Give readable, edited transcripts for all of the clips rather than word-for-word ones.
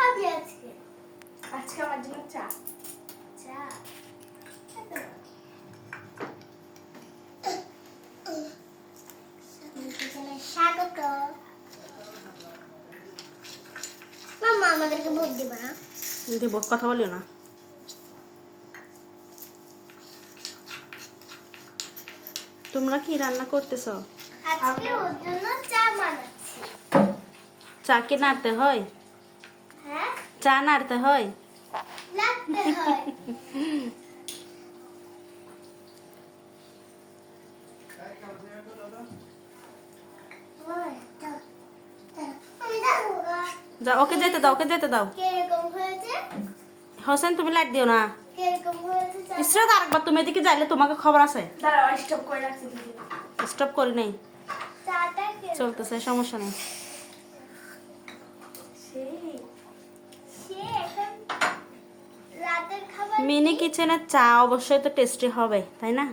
খাবি আজকে? আজকে আমার জন্য চা। চা। স্বাগত। মাম্মা আমাদেরকে ভোট দিবা না? দিব, কথা বলিও না। তোমরা কি রান্না করতেছো? আজকে ওর জন্য চা বানাচ্ছি। চা কি নাড়তে হয়? হ্যাঁ, চা নাড়তে হয়? লাগতে হয়। আমি যাবো গা। যা, ওকে যেতে দাও, ওকে যেতে দাও। কিরকম হয়েছে? হোসেন তুমি লাইট দিও না। কিরকম হয়েছে চা? ইসরাত, আরেকবার তুমি এদিকে যাইলে তোমাকে খবর আছে। দাঁড়াও, স্টপ করে রাখছি দিদি। স্টপ করি নাই, চাটা কিরকম? চলতেছে, সমস্যা নেই। সেই সে এখন রাতের খাবার মিনি কিচেনের চা অবশ্যই তো টেস্টি হবে, তাই না?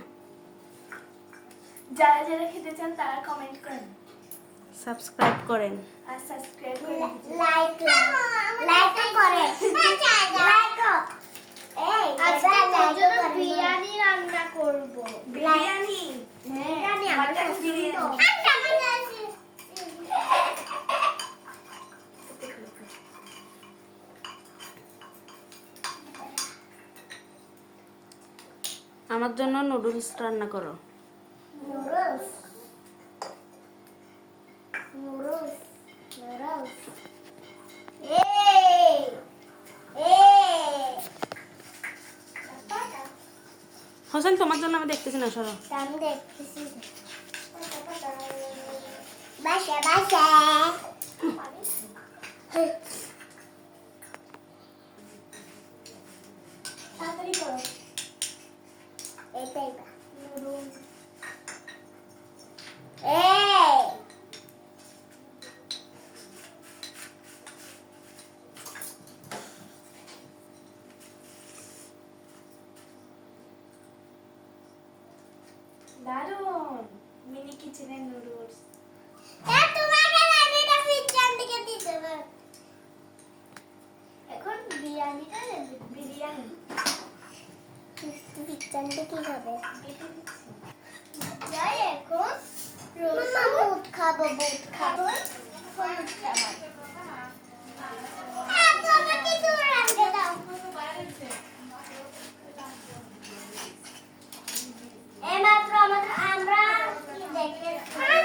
যারা যারা খেতে চান তারা কমেন্ট করেন সাবস্ক্রাইব করেন। আর সাবস্ক্রাইব করে লাইক করে। এই আজকে তোর জন্য বিরিয়ানি রান্না করব। বিরিয়ানি। বিরিয়ানি আমার মাটন পছন্দ। বিরিয়ানি। আমার জন্য নুডলস রান্না করো। নুডলস। নুডলস। নুডলস। এই এই হোসেন তোমার জন্য আমি দেখতেছি না, সরো। আমি দেখতেছি। বাসা বাসা। তাড়াতাড়ি করো। এইটাই বা। এই দারুন মিনি কিচেনের নুডলস। তোমাকে আমি এটা ফ্রিজের দিকে দিতে হবে। এখন বিরিয়ানিটা বিরিয়ানি ফ্রিজের দিকে হবে। যাই এখন মাম্মা বুট খাবো, বুট খাবো। হলুদ খাবো। তুমি কিছু রাখতে দাও। এইমাত্র আমরা কি দেখেছি?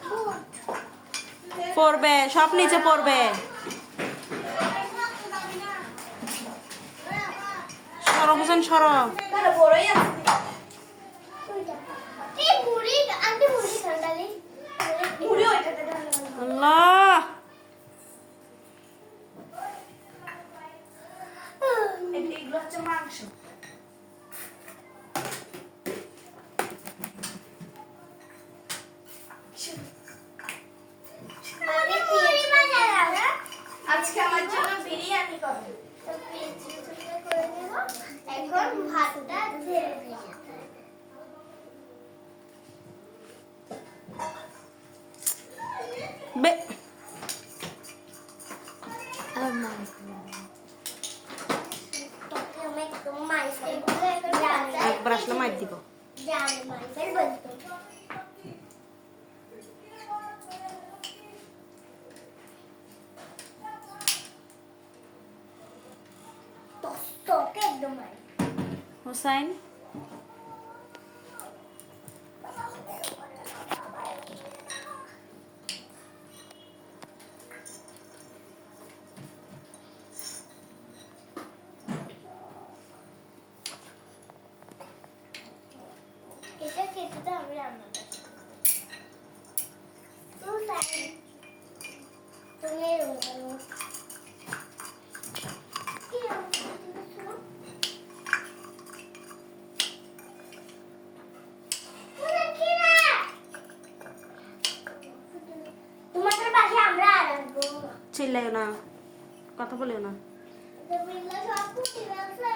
বুট। পড়বে, সব নিচে পড়বে। সরো হোসেন, সরো। তাহলে বড়ই আছে। এই মুড়ি আন্টি মুড়ি খান্ডালি মুড়ি ওইটাতে ঢালো। আল্লাহ, এগুলো হচ্ছে মাংস। আগে মুড়ি বানালাম না আজকে আমার জন্য বিরিয়ানি করো। তো পেঁয়াজ করে দেব। এখন ভাতটা ঢেলে দেব। বে তোকে আমি একটু মাই ফেলবো। একবার আসলে মার দিব। জানে মাই ফেলবো তো। তোকে একদম মাই। হোসাইন, এটা খেতে তো আমি রান্না করছি। তুমি এরকম করো। কি রান্না করছো? তোমাদের পাশে আমরা আর আসবো। চিল্লাইও না, কথা বলিও না। বিল্লা সব কুটি রাখছে।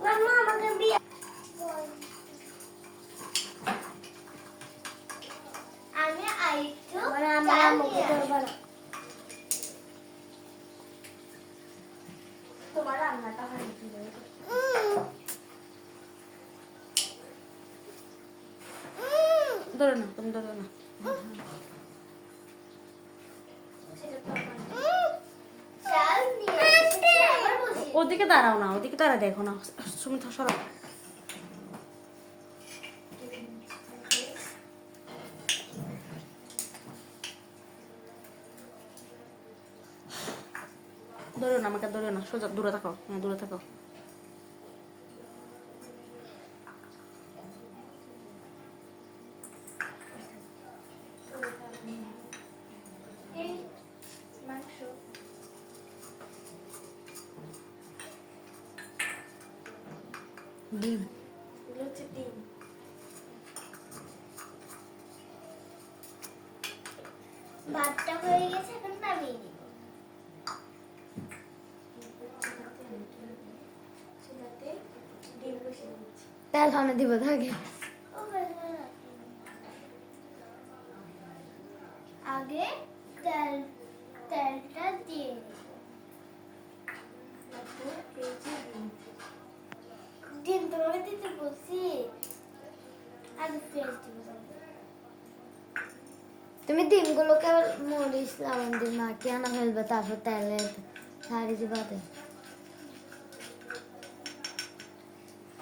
মাম্মা আমাকে বিয়ে আমি একটু চাল দিয়ে দিই। তোমার রান্নাটা হয় কি ধরো না, তুমি ধরো না। সেটা তো আমার চাল নিয়ে এসেছি, আবার বসিয়ে ওদিকে দাঁড়াও না, ওদিকে দাঁড়া, দেখো না সুমিত সরো। ধরো না, আমাকে ধরো না, সোজা দূরে থাকো, হ্যাঁ দূরে থাকো। এই মাংস ডিম এগুলো হচ্ছে ডিম। ভাতটা হয়ে গেছে, এখন নামিয়ে দিব। চুলাতে ডিম বসিয়ে দিচ্ছি। তেল হানে দিব থাকে আগে তেলটা দিয়ে দিব। তারপর এই যে ডিম। ডিম তোমাকে দিতে বলছি, আগে পেঁয়াজ দিব। তুমি ডিমগুলোকে মরিচ লবণ দিয়ে মাখিয়ে আনা ফেলবে, তারপর তেলে ছাড়ি দিবাতে।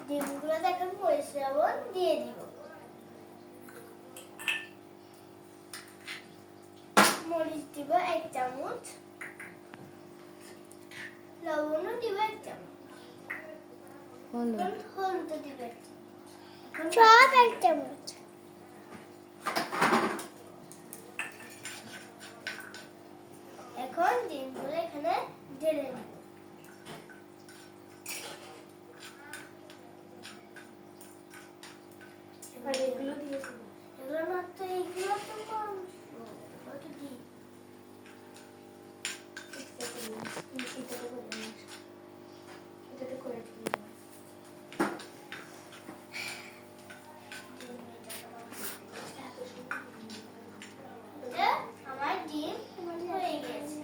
ডিমগুলো দেখে মরিচ লবণ দিয়ে দিব। মরিচ দিব 1 চামচ, লবণও দিব 1 চামচ, হলুদ হলুদ দিব 1 চামচ, সব 1 চামচ। এখন ডিমগুলো এখানে ঢেলে দিব। এবার এগুলো দিয়ে দেবো। এগুলো মাত্র, এগুলো তো কম, ওটা দিই। এটাতে করে দিই। এটাতে করে দিই। এটা আমার ডিম হয়ে গেছে।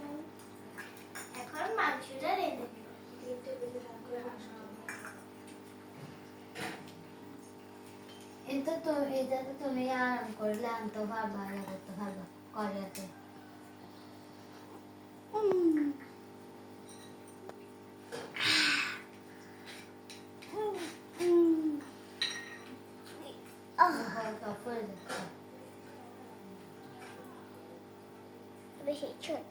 এখন মাংসটা রেঁধে দিব। ডিমটা বেশি ভাগ করে আসতে এটা তো তুমি আরাম করলে আনতে পারবা, ইয়া করতে পারবা করিয়াতে। করে যাচ্ছে বেশি ছোট।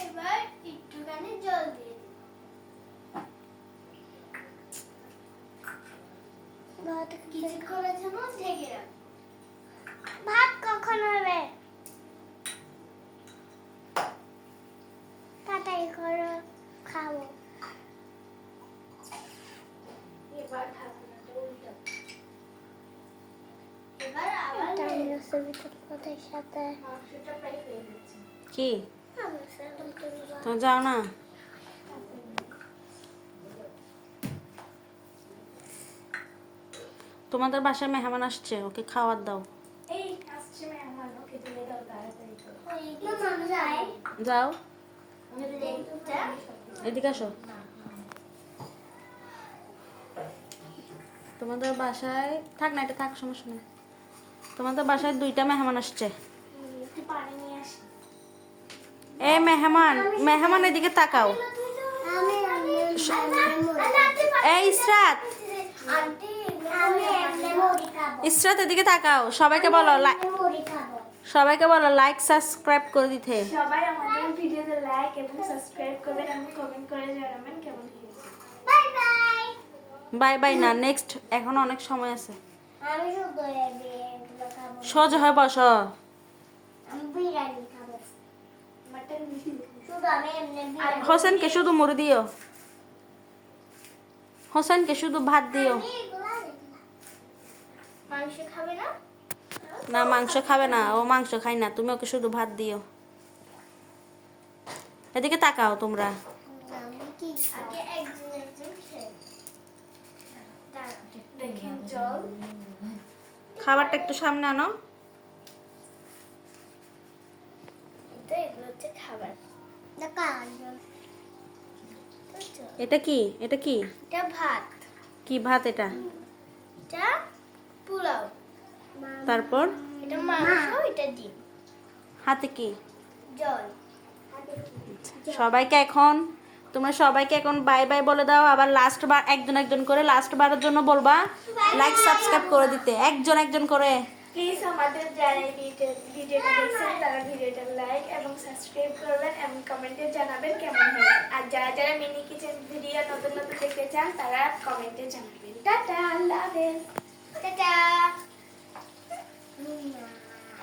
এবার একটুখানি জল দিয়ে দিব। ভাত কিছুক্ষণের জন্য ঢেকে রাখবো। ভাত কখন হবে? তাড়াতাড়ি করো, খাবো। এবার ঢাকনাটা উল্টাবো। এবার আবার কথার সাথে মাংসটা প্রায় হয়ে গেছে। কি তো যাও না, তোমাদের বাসায় মেহমান আসছে, ওকে খাবার দাও। এই আসছে মেহমান, ওকে দিয়ে দাও তাড়াতাড়ি করে। যাও, প্লেটটা এদিকে আসো। তোমাদের বাসায় থাক না, এটা থাক, সমস্যা নেই। তোমাদের বাসায় 2টা মেহমান আসছে। একটু পানি নিয়ে আসি। এ মেহমান, মেহমান এদিকে তাকাও। এই ইসরাত, ইসরাত এদিকে তাকাও। সবাইকে বলো লাইক সাবস্ক্রাইব করে দিতে। সবাই আমাদের ভিডিওতে লাইক এবং সাবস্ক্রাইব করবেন এবং কমেন্ট করে জানাবেন কেমন হয়েছে। Bye bye. বাই বাই না, নেক্সট, এখন অনেক সময় আছে। আমি শুধু এগুলো খাবো। সোজা হয়ে বসো। আমি বিরিয়ানি খাবো। মাটন শুধু আমি এমনি বিরিয়ানি। হোসেনকে শুধু মুড়ি দিও, হোসেনকে শুধু ভাত দিও। আমি এগুলো দেখলাম। মাংস খাবে না? না, মাংস খাবে না, ও মাংস খায় না, তুমি ওকে শুধু ভাত দিও। এদিকে তাকাও তোমরা। আমি কি আগে একজন খেয়ে। দেখেন জল। খাবারটা একটু সামনে আনো। তো এগুলো হচ্ছে খাবার। দেখা এটা কি? এটা কি? এটা ভাত, কি ভাত এটা? এটা পোলাও, তারপর এটা মাংস, এটা ডিম, হাতে কি? জল। সবাইকে এখন তোমরা সবাইকে এখন বাই বাই বলে দাও। আবার লাস্ট বার একজন একজন করে লাস্ট বারের জন্য বলবা লাইক সাবস্ক্রাইব করে দিতে, একজন একজন করে। প্লিজ আমাদের যারা এই ভিডিওটা দেখছেন তারা ভিডিওটা লাইক এবং সাবস্ক্রাইব করবেন এবং কমেন্টে জানাবেন কেমন হয়েছে। আর যারা যারা মিনি কিচেন ভিডিও নতুন নতুন দেখতে চান তারা কমেন্টে জানাবেন। টাটা, আল্লাহ হাফেজ। টাটা।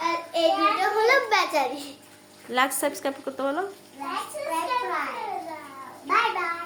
আর এই ভিডিও হলো বেচারি। লাইক সাবস্ক্রাইব করতে বলো। Bye bye.